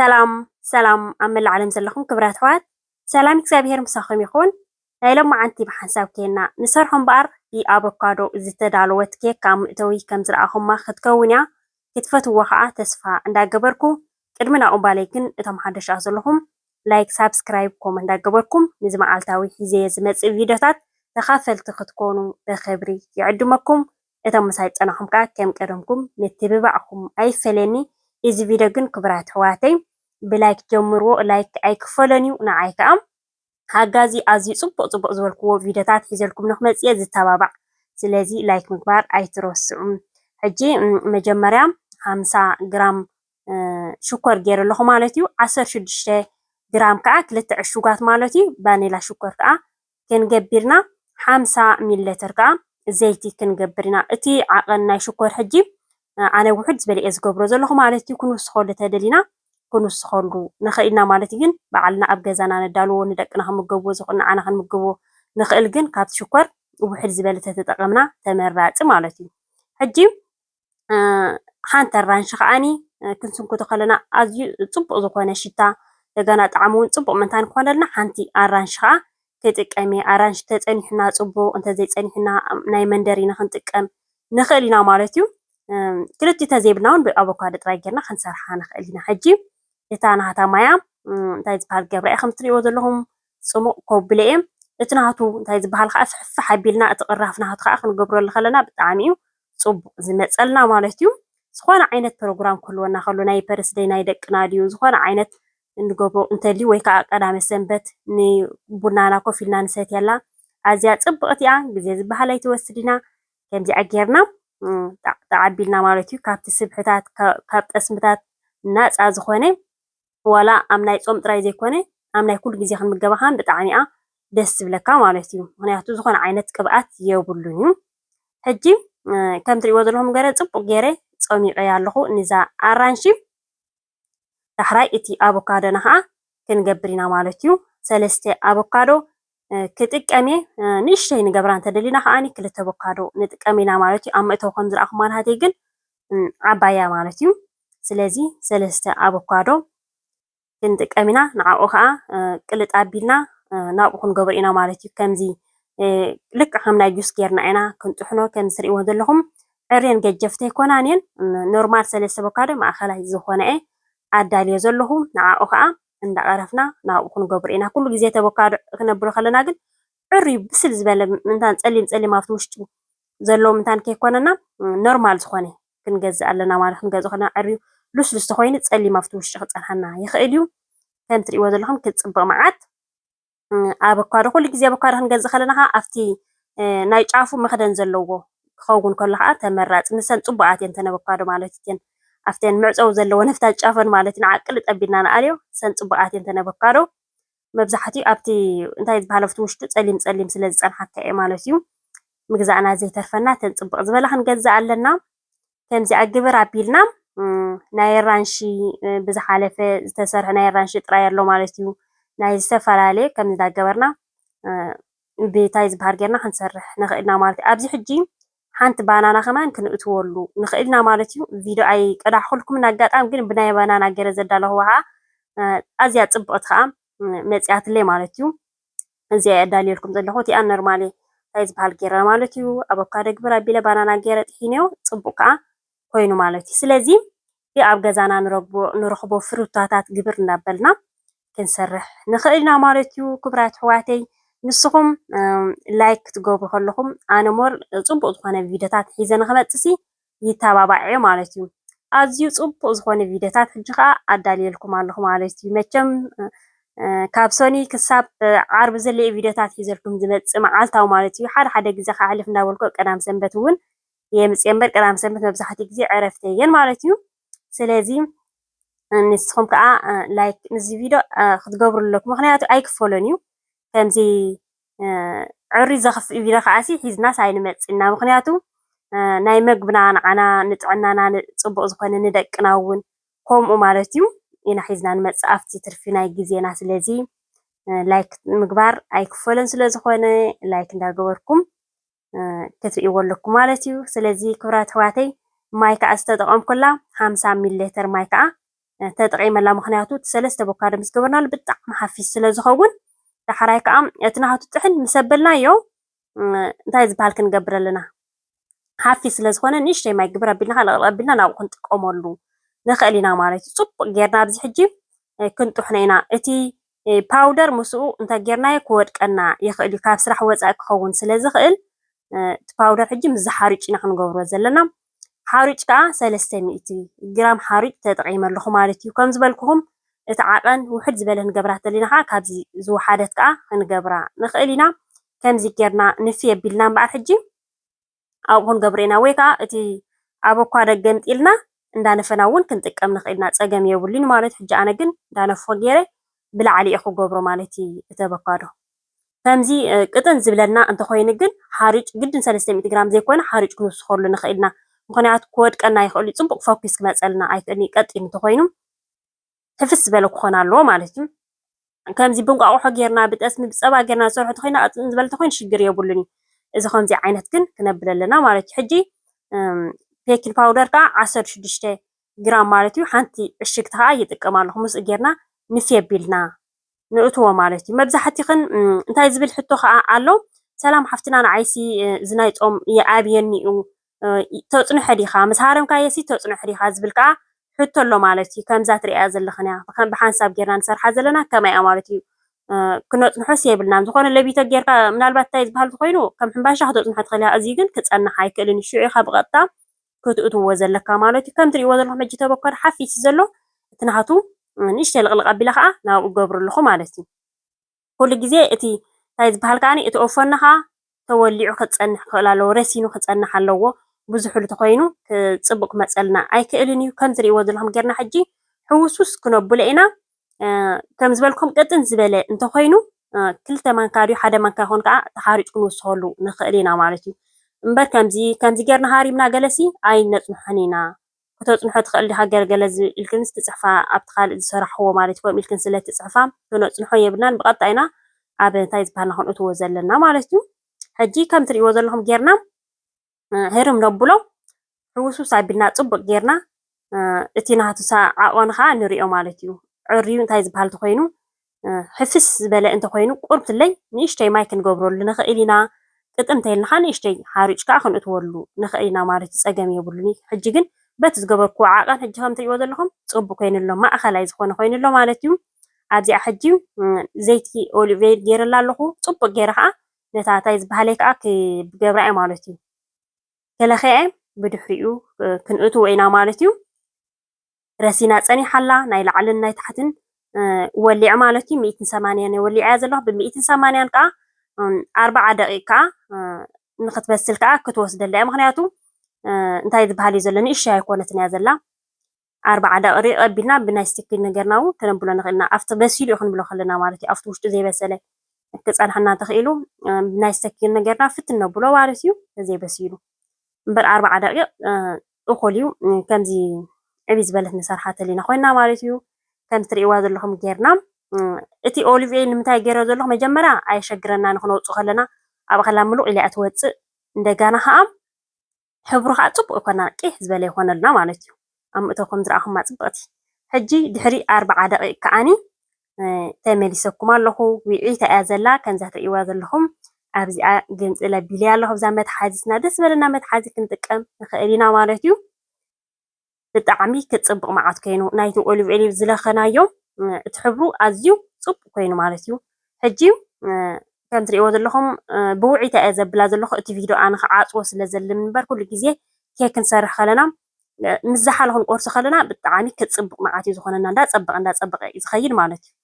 ሰላም ኣብ ዓለም ዘለኹም ክብራት ኣሕዋት ሰላም እግዚኣብሔር ምሳኹም ይኹን። ናይ ሎማዓንቲ ብሓንሳብ ኬና ንሰርሖ እምበኣር ብኣቮካዶ ዝተዳለወት ኬክ ኣብ መእተዊ ከም ዝረኣኹማ ክትከውን እያ። ክትፈትዎ ከዓ ተስፋ እንዳገበርኩ ቅድሚ ናብኡ ባለይ ግን እቶም ሓደሻት ዘለኹም ላይክ ሳብስክራይብ ኮመንት እንዳገበርኩም ንዚ መዓልታዊ ሒዘ ዝመፅእ ቪድዮታት ተኻፈልቲ ክትኮኑ ብክብሪ ይዕድመኩም። እቶም ምሳይ ፀናኹም ከዓ ከም ቀደምኩም ምትብባዕኩም ኣይፈለኒ። እዚ ቪድዮ ግን ክብራት ኣሕዋተይ ብላይክ ጀምርዎ ላይክ ኣይክፈሎን እዩ ንዓይ ከዓ ሓጋዚ ኣዝዩ ፅቡቅ ዝበልክዎ ቪድዮታት ሒዘልኩም ንክመፅእ ዝተባባዕ ስለዚ ላይክ ምግባር ኣይትረስዑም። ሕጂ መጀመርያ 50 ግራም ሽኮር ገይረ ኣለኹ ማለት እዩ 16 ግራም ከዓ ክልተ ዕሹጋት ማለት እዩ ቫኒላ ሽኮር ከዓ ክንገብርና 50 ሚሊ ሊትር ከዓ ዘይቲ ክንገብር ኢና። እቲ ዓቐን ናይ ሽኮር ሕጂ ኣነ ውሕድ ዝበለ እየ ዝገብሮ ዘለኹ ማለት እዩ። ክንውስኸሉ ተደሊና ክንውስኸሉ ንኽእል ኢና ማለት እዩ። ግን ባዕልና ኣብ ገዛና ነዳልዎ ንደቅና ክንምገብዎ ዝኽእል ንዓና ክንምገብዎ ንኽእል ግን ካብቲ ሽኮር ውሕድ ዝበለ ተተጠቐምና ተመራፂ ማለት እዩ። ሕጂ ሓንቲ ኣራንሺ ከዓኒ ክንስንክቶ ከለና ኣዝዩ ፅቡቅ ዝኾነ ሽታ እንደገና ጣዕሙ እውን ፅቡቅ ምንታይ ንክኾነልና ሓንቲ ኣራንሺ ከዓ ክጥቀም እየ። ኣራንሺ ተፀኒሑና ፅቡቅ እንተዘይፀኒሑና ናይ መንደር ኢና ክንጥቀም ንኽእል ኢና ማለት እዩ። ክልቲኡ ተዘይብልና እውን ብኣቮካዶ ጥራይ ጌርና ክንሰርሓ ንኽእል ኢና። ሕጂ እታ ናታ ማያ እንታይ ዝበሃል ገብራ እየ ከም እትሪእዎ ዘለኹም ፅሙቕ ኮብለ እየ። እቲ ናቱ እንታይ ዝበሃል ከዓ ፍሕፍሕ ኣቢልና እቲ ቅራፍ ናቱ ከዓ ክንገብረሉ ከለና ብጣዕሚ እዩ ፅቡቅ ዝመፀልና ማለት እዩ። ዝኾነ ዓይነት ፕሮግራም ክህልወና ከሎ ናይ በርስደይ ናይ ደቅና ድዩ ዝኾነ ዓይነት እንገብሮ እንተልዩ ወይ ከዓ ቀዳመ ሰንበት ንቡናና ኮፍ ኢልና ንሰትየላ ኣዝያ ፅብቕቲ እያ። ግዜ ዝበሃል ኣይትወስድ ኢና ከምዚኣ ጌርና ተዓቢልና ማለት እዩ። ካብቲ ስብሕታት ካብ ጠስምታት ናፃ ዝኾነ ዋላ ኣብ ናይ ፆም ጥራይ ዘይኮነ ኣብ ናይ ኩሉ ግዜ ክንምገባ ከዓ ብጣዕሚ እያ ደስ ዝብለካ ማለት እዩ። ምክንያቱ ዝኾነ ዓይነት ቅብኣት የብሉን እዩ። ሕጂ ከም ትሪእዎ ዘለኹም ገለ ፅቡቅ ገይረ ፀሚቐያ ኣለኹ ንዛ ኣራንሺ። ዳሕራይ እቲ ኣቮካዶና ከዓ ክንገብር ኢና ማለት እዩ። 3 ኣቮካዶ ክጥቀም እየ። ንእሽተይ ንገብራ እንተደሊና ከዓኒ 2 ኣቮካዶ ንጥቀም ኢና ማለት እዩ። ኣብ መእተዊ ከም ዝረኣኹም ናተይ ግን ዓባያ ማለት እዩ። ስለዚ 3 ኣቮካዶ ክንጥቀም ኢና ንዓኡ ከዓ ቅልጥ ኣቢልና ናብኡ ክንገብሮ ኢና ማለት እዩ። ከምዚ ልክዕ ከም ናይ ጁስ ጌርና ኢና ክንጥሕኖ ከም ትሪእዎ ዘለኹም ዕርየን ገጀፍቲ ኣይኮናን እየን። ኖርማል 3 ኣቮካዶ ማእኸላይ ዝኾነ እየ ኣዳልዮ ዘለኹ ንዓኡ ከዓ እንዳቐረፍና ናብኡ ክንገብሮ ኢና። ኩሉ ግዜ ኣቮካዶ ክነብሮ ከለና ግን ዕርዩ ብስል ዝበለ ምንታን ፀሊም ኣብቲ ውሽጡ ዘለዎ ምንታን ከይኮነና ኖርማል ዝኾነ ክንገዝእ ኣለና ማለት ክንገዝእ ከለና ዕርዩ ልስሉስ ተኮይኑ ፀሊም ኣብቲ ውሽጢ ክፀንሐና ይኽእል እዩ። ከም ትሪእዎ ዘለኹም ክፅብቕ መዓት ኣቮካዶ ኩሉ ግዜ ኣቮካዶ ክንገዝእ ከለና ከዓ ኣብቲ ናይ ጫፉ መኽደን ዘለዎ ክኸውን ከሎ ከዓ ተመራፂ ንሰን ፅቡቃት እየን ተን ኣቮካዶ ማለት እየን። ኣብተን ምዕፀው ዘለዎ ነፍታት ጫፈን ማለት እዩ። ንዓቅልጥ ኣቢልና ንኣልዮ ሰን ፅቡቃት እየን ተን ኣቮካዶ መብዛሕትኡ ኣብቲ እንታይ ዝበሃል ኣብቲ ውሽጡ ፀሊም ስለ ዝፀንሓካ እየ ማለት እዩ። ምግዛእና ዘይተርፈና ተን ፅብቅ ዝበላ ክንገዝእ ኣለና። ከምዚኣ ግብር ኣቢልና ናይ ኣራንሺ ብዝሓለፈ ዝተሰርሐ ናይ ኣራንሺ ጥራይ ኣሎ ማለት እዩ። ናይ ዝተፈላለየ ከም እንዳገበርና ብታይ ዝበሃል ጌርና ክንሰርሕ ንኽእል ኢና ማለት እዩ። ኣብዚ ሕጂ ሓንቲ ባናና ከማን ክንእትወሉ ንኽእል ኢና ማለት እዩ። ቪድዮ ኣይቀዳሕኩልኩምን ኣጋጣሚ ግን ብናይ ባናና ገይረ ዘዳለኽዋ ከዓ ኣዝያ ፅብቕቲ ከዓ መፅያትለይ ማለት እዩ። እዚኣ ኣዳልየልኩም ዘለኹ እቲኣ ኖርማሊ እንታይ ዝበሃል ጌረ ማለት እዩ። ኣቮካዶ ግብር ኣቢለ ባናና ገይረ ጥሒነዮ ፅቡቅ ከዓ ኮይኑ ማለት እዩ። ስለዚ ኣብ ገዛና ንረኽቦ ፍሩታታት ግብር እናበልና ክንሰርሕ ንኽእል ኢና ማለት እዩ። ክቡራት ኣሕዋተይ ንስኹም ላይክ ክትገብሩ ከለኹም ኣነ ሞር ፅቡቅ ዝኾነ ቪድዮታት ሒዘ ንክመፅሲ ይተባባዕ እየ ማለት እዩ። ኣዝዩ ፅቡቅ ዝኾነ ቪድዮታት ሕጂ ከዓ ኣዳልየልኩም ኣለኹ ማለት እዩ። መቸም ካብ ሶኒ ክሳብ ዓርቢ ዘለየ ቪድዮታት ሒዘልኩም ዝመፅእ መዓልታዊ ማለት እዩ። ሓደ ግዜ ካሕልፍ እንዳበልኮ ቀዳም ሰንበት እውን የምፅእ እምበር ቀዳም ሰንበት መብዛሕትኡ ግዜ ዕረፍቲ እየን ማለት እዩ። ስለዚ ንስኹም ከዓ ላይክ ነዚ ቪድዮ ክትገብሩ ኣለኩም ምክንያቱ ኣይክፈሎን እዩ። ከምዚ ዕርዩ ዘኽፍእ ቪድዮ ከዓሲ ሒዝና ሳይንመፅእ ኢና ምክንያቱ ናይ መግብና ንዓና ንጥዕናና ፅቡቅ ዝኾነ ንደቅና እውን ከምኡ ማለት እዩ ኢና ሒዝና ንመፅእ ኣብቲ ትርፊ ናይ ግዜና። ስለዚ ላይክ ምግባር ኣይክፈሎን ስለዝኾነ ላይክ እንዳገበርኩም ክትሪእዎ ኣለኩም ማለት እዩ። ስለዚ ክቡራት ኣሕዋተይ ማይ ከዓ ዝተጠቐምኩላ 50 ሚሊ ሊትር ማይ ከዓ ተጠቂመላ ምክንያቱ ሰለስተ ኣቮካዶ ምስ ገበርናሉ ብጣዕሚ ሓፊስ ስለ ዝኸውን ዳሕራይ ከዓ እቲ ናቱ ጥሕን ምስ ኣበልናዮ እንታይ ዝበሃል ክንገብር ኣለና ሓፊስ ስለ ዝኾነ ንእሽተይ ማይ ግብር ኣቢልና ለቕለቕ ኣቢልና ናብኡ ክንጥቀመሉ ንኽእል ኢና ማለት እዩ ፅቡቅ ጌርና ኣብዚ ሕጂ ክንጥሕነ ኢና እቲ ፓውደር ምስኡ እንታይ ጌርናዮ ክወድቀና ይኽእል እዩ ካብ ስራሕ ወፃኢ ክኸውን ስለ ዝኽእል እቲ ፓውደር ሕጂ ምስ ሓርጭ ኢና ክንገብሮ ዘለና ሓርጭ ከዓ 300 ግራም ሓርጭ ተጠቂመ ኣለኹ ማለት እዩ ከም ዝበልኩኹም እቲ ዓቐን ውሕድ ዝበለ ክንገብራ ተለና ከዓ ካብዚ ዝወሓደት ከዓ ክንገብራ ንኽእል ኢና ከምዚ ጌርና ንፊ ኣቢልና እምበኣር ሕጂ ኣብኡ ክንገብሮ ኢና ወይ ከዓ እቲ ኣቮካዶ ገንጢልና እንዳነፈና እውን ክንጥቀም ንኽእል ኢና ፀገም የብሉን ማለት ሕጂ ኣነ ግን እንዳነፍኾ ገይረ ብላዕሊ እየ ክገብሮ ማለት እዩ እቲ ኣቮካዶ ከምዚ ቅጥን ዝብለና እንተኮይኑ ግን ሓርጭ ግድን 300 ግራም ዘይኮነ ሓርጭ ክንውስኸሉ ንኽእል ኢና ምክንያቱ ክወድቀና ይኽእል እዩ ፅቡቅ ፎኪስ ክመፀልና ኣይክእልኒ ቀጢን እንተኮይኑ ሕፍስ ዝበለ ክኾን ኣለዎ ማለት እዩ ከምዚ ብንቋቑሖ ጌርና ብጠስሚ ብፀባ ጌርና ዝሰርሖ እንተኮይና ቅጥን ዝበለ እንተኮይኑ ሽግር የብሉን እዩ እዚ ከምዚ ዓይነት ግን ክነብል ኣለና ማለት እዩ ሕጂ ቤኪንግ ፓውደር ከዓ 16 ግራም ማለት እዩ ሓንቲ ዕሽግቲ ከዓ ይጥቀም ኣለኹ ምስኡ ጌርና ንፊ ኣቢልና ንእትዎ ማለት እዩ መብዛሕትኽን እንታይ ዝብል ሕቶ ከዓ ኣሎ ሰላም ሓፍትና ንዓይሲ እዚ ናይ ፆም ይኣብየኒ እዩ ተፅንሖ ዲኻ ምስ ሃረምካዮ ሲ ተፅንሖ ዲኻ ዝብል ከዓ ሕቶ ኣሎ ማለት እዩ ከምዛ ትሪኣ ዘለኽን እያ ብሓንሳብ ጌርና ንሰርሓ ዘለና ከመይ እያ ማለት እዩ ክነፅንሖስ የብልናን ዝኾነ ለቢቶ ጌርካ ምናልባት እንታይ ዝበሃል ኮይኑ ከም ሕምባሻ ክተፅንሖ ትኽእል እያ እዚ ግን ክፀንሕ ኣይክእልን ሽዑ ኢኻ ብቐጥታ ክትእትዎ ዘለካ ማለት እዩ ከም ትሪእዎ ዘለኹም ሕጂ ተበኮር ሓፊስ ዘሎ እቲ ናቱ ንእሽተይ ልቕልቕ ኣቢላ ከዓ ናብኡ ገብሩ ኣለኹ ማለት እዩ ኩሉ ግዜ እቲ እንታይ ዝበሃል ከዓኒ እቲ ኦፈና ከዓ ተወሊዑ ክፀንሕ ክኽእል ኣለዎ ረሲኑ ክፀንሕ ኣለዎ ብዙሕ እንተኮይኑ ፅቡቅ ክመፀልና ኣይክእልን እዩ ከም ትሪእዎ ዘለኹም ጌርና ሕጂ ሕውስውስ ክነብሎ ኢና ከም ዝበልኩም ቅጥን ዝበለ እንተኮይኑ ክልተ ማንካ ድዩ ሓደ ማንካ ይኹን ከዓ ተሓሪጭ ክንውስኸሉ ንኽእል ኢና ማለት እዩ እምበር ከምዚ ጌርና ሃሪምና ገለሲ ኣይነፅንሖን ኢና ከተፅንሖ ትኽእል ዲኻ ገለገለ ዝብል ኢልክን ትፅሕፋ ኣብቲ ካልእ ዝሰራሕዎ ማለት እዩ ከምኡ ኢልክን ስለትፅሕፋ ክነፅንሖ የብልናን ብቐጥታ ኢና ኣብ እንታይ ዝበሃልና ክንእትዎ ዘለና ማለት እዩ ሕጂ ከም ትሪእዎ ዘለኹም ጌርና ህርም ነብሎ ሕውስውስ ኣቢልና ፅቡቅ ጌርና እቲ ናቱ ዓቐኑ ከዓ ንሪኦ ማለት እዩ ዕርዩ እንታይ ዝበሃል እንተኮይኑ ሕፍስ ዝበለ እንተኮይኑ ቁርብትለይ ንእሽተይ ማይ ክንገብረሉ ንኽእል ኢና ቅጥን እንተይልና ከዓ ንእሽተይ ሓርጭ ከዓ ክንእትወሉ ንኽእል ኢና ማለት እዩ ፀገም የብሉን ሕጂ ግን በቲ ዝገበርክዎ ዓቐን ሕጂ ከም ትሪእዎ ዘለኹም ፅቡቅ ኮይኑሎ ማእኸላይ ዝኾነ ኮይኑሎ ማለት እዩ ኣብዚኣ ሕጂ ዘይቲ ኦሊቭ ኦይል ገይረላ ኣለኹ ፅቡቅ ገይረ ከዓ ነታ እንታይ ዝበሃለይ ከዓ ክገብራ እየ ማለት እዩ ከለኸየ ብድሕሪኡ ክንእትዎ ኢና ማለት እዩ ረሲና ፀኒሓላ ናይ ላዕልን ናይ ታሕትን ወሊዕ ማለት እዩ 180 ወሊዕ እያ ዘለኹ ብ180 ከዓ 40 ደቂቕ ከዓ ንክትበስል ከዓ ክትወስደላ እያ ምክንያቱ እንታይ ዝበሃል እዩ ዘሎ ንእሽተይ ኣይኮነትን እያ ዘላ 40 ደቂቕ ኣቢልና ብናይ ስቲኪን ነገርና እውን ክነብሎ ንኽእልና ኣብቲ በሲሉ እዩ ክንብሎ ከለና ማለት እዩ ኣብቲ ውሽጡ ዘይበሰለ ክፀንሐና ተኽኢሉ ብናይ ስቲኪን ነገርና ፍትን ነብሎ ማለት እዩ ዘይበሲሉ እምበር 40 ደቂቕ እኹል እዩ ከምዚ ዕብይ ዝበለት ንሰርሓ ተለና ኮይና ማለት እዩ ከም ትሪእዋ ዘለኹም ጌርና እቲ ኦሊቭ ኦይል ንምንታይ ገይረ ዘለኹ መጀመርያ ኣይሸግረና ንክነውፅእ ከለና ኣብ ኸላ ምሉእ ኢላ እያ ትወፅእ እንደገና ከዓ ሕብሩ ከዓ ፅቡቅ ይኮና ቂሕ ዝበለ ይኮነልና ማለት እዩ ኣብ ምእተውኩም ዝረኣኹማ ፅብቕቲ ሕጂ ድሕሪ 40 ደቂቕ ከዓኒ ተመሊሰኩም ኣለኹ ውዒታ እያ ዘላ ከምዛ ትሪእዋ ዘለኹም ኣብዚኣ ገንፅለ ኣቢልያ ኣለኹ ብዛ መትሓዚትና ደስ ዝበለና መትሓዚ ክንጥቀም ንኽእል ኢና ማለት እዩ ብጣዕሚ ክፅብቕ መዓት ኮይኑ ናይቲ ኦሊቭ ኦይል ዝለኸናዮ እቲ ሕብሩ ኣዝዩ ፅቡቅ ኮይኑ ማለት እዩ ሕጂ ከም ትሪእዎ ዘለኹም ብውዒታ እየ ዘብላ ዘለኹ እቲ ቪድዮ ኣነ ክዓፅዎ ስለ ዘልም እምበር ኩሉ ግዜ ኬክ ክንሰርሕ ከለና ምስ ዝሓለ ክንቆርሶ ከለና ብጣዕሚ ክፅብቕ መዓት እዩ ዝኾነና እንዳፀበቐ እዩ ዝኸይድ ማለት እዩ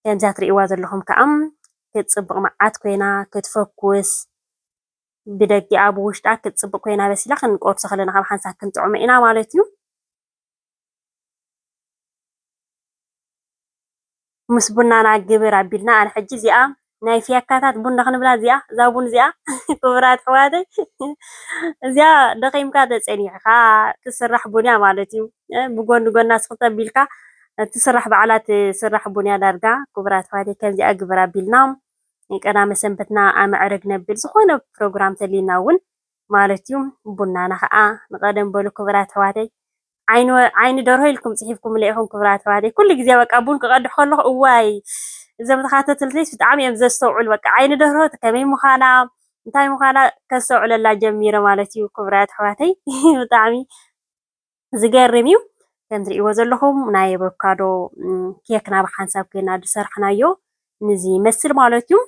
ከምዛ ትሪእዋ ዘለኹም ከዓ ክትፅብቕ መዓት ኮይና ክትፈኩስ ብደጊኣ ብውሽጣ ክትፅብቕ ኮይና በሲላ ክንቆርሶ ከለና ካብ ሓንሳብ ክንጥዕሞ ኢና ማለት እዩ ምስ ቡናና ግብር ኣቢልና ኣነ ሕጂ እዚኣ ናይ ፍያካታት ቡና ክንብላ እዚኣ እዛ ቡን እዚኣ ክቡራት ኣሕዋተይ እዚኣ ደኺምካ ተፀኒሕካ ትስራሕ ቡንያ ማለት እዩ ብጎኒ ጎና ስኽተ ኣቢልካ ትስራሕ በዓላት ትስራሕ ቡንያ ዳርጋ ክቡራት ኣሕዋተይ ከምዚኣ ግብር ኣቢልና ቀዳመ ሰንበትና ኣመዕረግ ነብል ዝኾነ ፕሮግራም ተልዩና እውን ማለት እዩ ቡናና ከዓ ንቐደም በሉ ክቡራት ኣሕዋተይ عين درهو لكم صحيفكم ليكم كبرات هذه كل جزء بقى بون قد خلق واي إذا متخاطت التلتيس بتعمي أمزج استوعل بقى عين درهو كمين مخانا انتي مخانا كسوعل الله جميرة مالتي كبرات حواتي بتعمي زجرميو كم تريوا زلهم نايب كادو كيكنا بحنساب كنا دسرحنايو نزي مسل مالتيو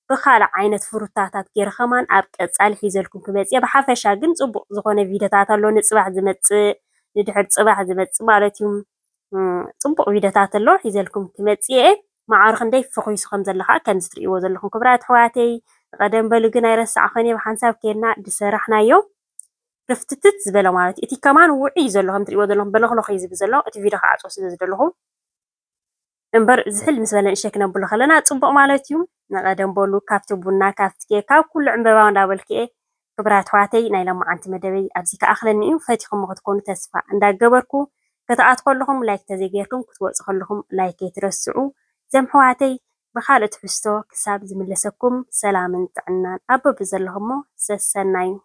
بخالع عينة فروتاتات غير خمان أبقى تسأل حيزلكم كمية بحافشة جن صبح زخونة فيديوهات اللون نصبح زمت ندحر صباح زمت مالتيو صبح فيديوهات اللون حيزلكم كمية معارخ ندي فخويس خمسة لخا كم تريوا زلهم كبرات حواتي قدم بلغنا يرسع خاني بحنساب كنا دسرحنايو رفتتت زبالة مالتي إتي كمان وعي زلهم تريوا زلهم بلغلو خيزي بزلو إتي فيديو خاعت وسيد زلهم امبر زحل مسبلا إشيكنا بلو خلنا تصبق مالتيوم نقدم بولو كافتو بونا كافتكي كاو كل عمبابا وندابلكي كبرات حواتي نايلا معانت مدبي أبزيك أخلني إن فاتيكم مغتكونوا تسفى عندك قبركو كتاعت كلهم لايك تزيجيركم كتوص كلهم لايك يترسعوا زم حواتي بخالة حستو كساب زملسكم سلام عنان أبو بزلهم سسنايو